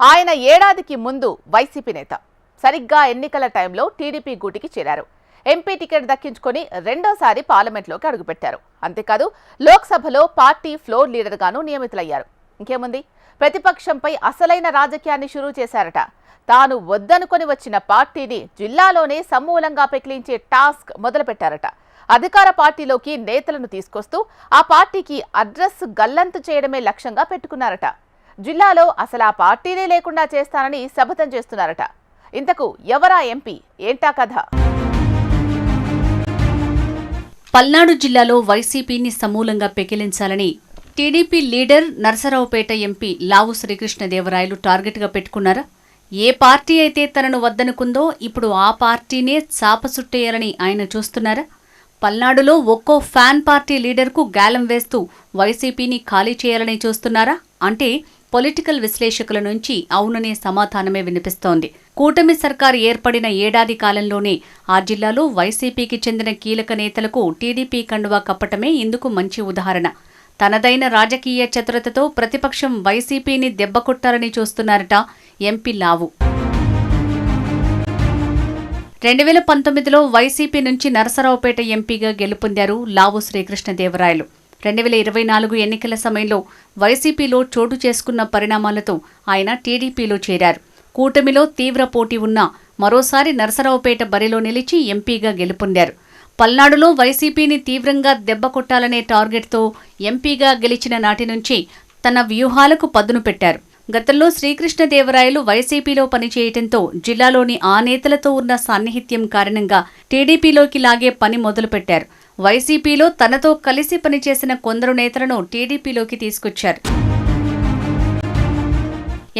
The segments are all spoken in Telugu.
ఆయన ఏడాదికి ముందు వైసీపీ నేత సరిగ్గా ఎన్నికల టైంలో టీడీపీ గూటికి చేరారు. ఎంపీ టికెట్ దక్కించుకొని రెండోసారి పార్లమెంట్లోకి అడుగుపెట్టారు. అంతేకాదు లోక్సభలో పార్టీ ఫ్లోర్ లీడర్గాను నియమితులయ్యారు. ఇంకేముంది, ప్రతిపక్షంపై అసలైన రాజకీయాన్ని షురూ చేశారట. తాను వద్దనుకొని వచ్చిన పార్టీని జిల్లాలోనే సమూలంగా పెకిలించే టాస్క్ మొదలుపెట్టారట. అధికార పార్టీలోకి నేతలను తీసుకొస్తూ ఆ పార్టీకి అడ్రస్ గల్లంతు చేయడమే లక్ష్యంగా పెట్టుకున్నారట. జిల్లాలో అసలు ఆ పార్టీనే లేకుండా చేస్తానని శపథం చేస్తున్నారట. ఇంతకు ఎవరా ఎంపీ, ఏంటా కథ? పల్నాడు జిల్లాలో వైసీపీని సమూలంగా పెకిలించాలని టీడీపీ లీడర్ నరసరావుపేట ఎంపీ లావు శ్రీకృష్ణదేవరాయలు టార్గెట్గా పెట్టుకున్నారా? ఏ పార్టీ అయితే తనను వద్దనుకుందో ఇప్పుడు ఆ పార్టీనే చాపసుట్టేయాలని ఆయన చూస్తున్నారా? పల్నాడులో ఒక్కో ఫ్యాన్ పార్టీ లీడర్కు గాలం వేస్తూ వైసీపీని ఖాళీ చేయాలని చూస్తున్నారా అంటే పొలిటికల్ విశ్లేషకుల నుంచి అవుననే సమాధానమే వినిపిస్తోంది. కూటమి సర్కారు ఏర్పడిన ఏడాది కాలంలోనే ఆ జిల్లాలో వైసీపీకి చెందిన కీలక నేతలకు టీడీపీ కండువా కప్పటమే ఇందుకు మంచి ఉదాహరణ. తనదైన రాజకీయ చతురతతో ప్రతిపక్షం వైసీపీని దెబ్బకొట్టాలని చూస్తున్నారట ఎంపీ లావు. 2019లో వైసీపీ నుంచి నరసరావుపేట ఎంపీగా గెలుపొందారు లావు శ్రీకృష్ణదేవరాయలు. 2024 ఎన్నికల సమయంలో వైసీపీలో చోటు చేసుకున్న పరిణామాలతో ఆయన టీడీపీలో చేరారు. కూటమిలో తీవ్ర పోటీ ఉన్నా మరోసారి నరసరావుపేట బరిలో నిలిచి ఎంపీగా గెలుపొందారు. పల్నాడులో వైసీపీని తీవ్రంగా దెబ్బకొట్టాలనే టార్గెట్తో ఎంపీగా గెలిచిన నాటి నుంచి తన వ్యూహాలకు పదును పెట్టారు. గతంలో శ్రీకృష్ణదేవరాయలు వైసీపీలో పనిచేయటంతో జిల్లాలోని ఆ నేతలతో ఉన్న సాన్నిహిత్యం కారణంగా టీడీపీలోకి లాగే పని మొదలుపెట్టారు. వైసీపీలో తనతో కలిసి పనిచేసిన కొందరు నేతలను టీడీపీలోకి తీసుకొచ్చారు.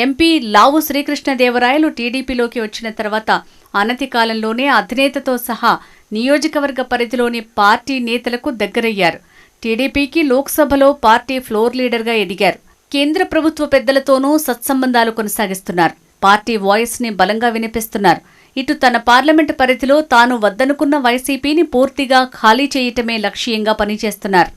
ఎంపీ లావు శ్రీకృష్ణదేవరాయలు టీడీపీలోకి వచ్చిన తర్వాత అనతి కాలంలోనే అధినేతతో సహా నియోజకవర్గ పరిధిలోని పార్టీ నేతలకు దగ్గరయ్యారు. టీడీపీకి లోక్సభలో పార్టీ ఫ్లోర్ లీడర్గా ఎదిగారు. కేంద్ర ప్రభుత్వ పెద్దలతోనూ సత్సంబంధాలు కొనసాగిస్తున్నారు. పార్టీ వాయిస్ ని బలంగా వినిపిస్తున్నారు. ఇటు తన పార్లమెంటు పరిధిలో తాను వద్దనుకున్న వైసీపీని పూర్తిగా ఖాళీ చేయటమే లక్ష్యంగా పనిచేస్తున్నారు.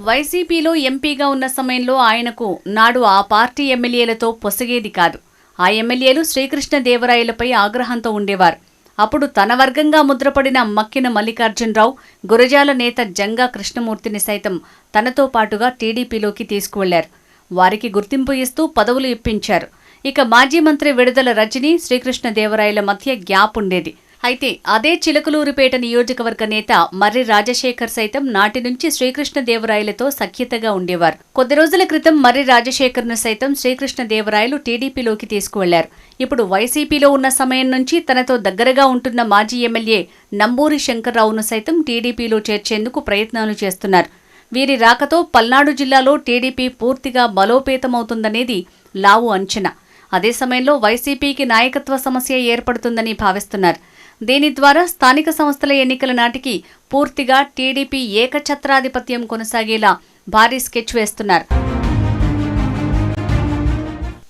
వైసీపీలో ఎంపీగా ఉన్న సమయంలో ఆయనకు నాడు ఆ పార్టీ ఎమ్మెల్యేలతో పొసగేది కాదు. ఆ ఎమ్మెల్యేలు శ్రీకృష్ణదేవరాయలపై ఆగ్రహంతో ఉండేవారు. అప్పుడు తన వర్గంగా ముద్రపడిన మక్కిన మల్లికార్జునరావు, గురజాల నేత జంగా కృష్ణమూర్తిని సైతం తనతో పాటుగా టీడీపీలోకి తీసుకువెళ్లారు. వారికి గుర్తింపు ఇస్తూ పదవులు ఇప్పించారు. ఇక మాజీ మంత్రి విడుదల రజని, శ్రీకృష్ణదేవరాయల మధ్య గ్యాప్ ఉండేది. అయితే అదే చిలకలూరిపేట నియోజకవర్గ నేత మర్రి రాజశేఖర్ సైతం నాటి నుంచి శ్రీకృష్ణదేవరాయలతో సఖ్యతగా ఉండేవారు. కొద్ది రోజుల క్రితం మర్రి రాజశేఖర్ను సైతం శ్రీకృష్ణదేవరాయలు టీడీపీలోకి తీసుకువెళ్లారు. ఇప్పుడు వైసీపీలో ఉన్న సమయం నుంచి తనతో దగ్గరగా ఉంటున్న మాజీ ఎమ్మెల్యే నంబూరి శంకర్రావును సైతం టీడీపీలో చేర్చేందుకు ప్రయత్నాలు చేస్తున్నారు. వీరి రాకతో పల్నాడు జిల్లాలో టీడీపీ పూర్తిగా బలోపేతమవుతుందనేది లావు అంచనా. అదే సమయంలో వైసీపీకి నాయకత్వ సమస్య ఏర్పడుతుందని భావిస్తున్నారు. దీని ద్వారా స్థానిక సంస్థల ఎన్నికల నాటికి పూర్తిగా టీడీపీ ఏకఛత్రాధిపత్యం కొనసాగేలా భారీ స్కెచ్ వేస్తున్నారు.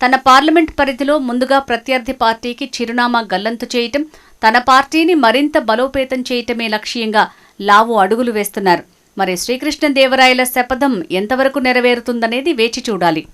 తన పార్లమెంట్ పరిధిలో ముందుగా ప్రత్యర్థి పార్టీకి చిరునామా గల్లంతు చేయటం, తన పార్టీని మరింత బలోపేతం చేయటమే లక్ష్యంగా లావు అడుగులు వేస్తున్నారు. మరి శ్రీకృష్ణదేవరాయల శపథం ఎంతవరకు నెరవేరుతుందనేది వేచి చూడాలి.